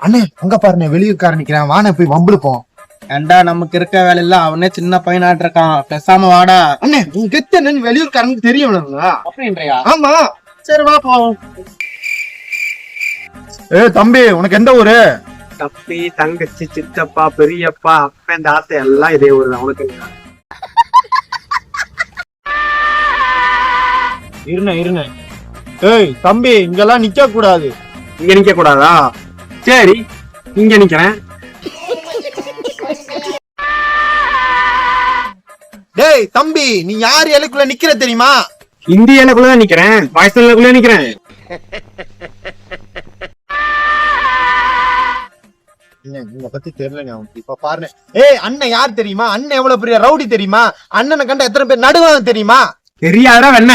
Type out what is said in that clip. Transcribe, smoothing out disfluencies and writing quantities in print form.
அண்ணே அங்க பாருண்ணே வெளியூர்காரன் நிக்கிறான், வாண்ணே போய் வம்பிழுப்போம். ஏண்டா நமக்கு இருக்க வேலை இல்ல, அவனே சின்ன பையனாட்டு இருக்கான், பேசாம வாடா. அண்ணே உங்க கெத்து என்னன்னு வெளியூர்காரனுக்கு தெரியும் அப்படின்றியா? ஆமா. சரி வா போவோம். தம்பி உனக்கு எந்த ஊரு? தம்பி, தங்கச்சி, சித்தப்பா, பெரியப்பா, அப்பன், தாத்தா எல்லாம் இதே ஊர் தான். உனக்கு இருண்ணே. ஏய் தம்பி, இங்கெல்லாம் நிக்க கூடாது. இங்க நிக்க கூடாதா? சரி, இங்க நிக்கிறேன். டேய் தம்பி, நீ யார் இலைக்குள்ள நிக்கிற தெரியுமா? இந்திய இலைக்குள்ளதான் நிக்கிறேன், பாகிஸ்தான் இலைக்குள்ள நிக்கிறேன். இங்க பத்தி தெரியல இப்ப பாருங்க. ஏய் அண்ணன் யார் தெரியுமா? அண்ணன் எவ்வளவு பெரிய ரவுடி தெரியுமா? அண்ணனை கண்ட எத்தனை பேர் நடுவாங்க தெரியுமா? தெரியாதா என்ன?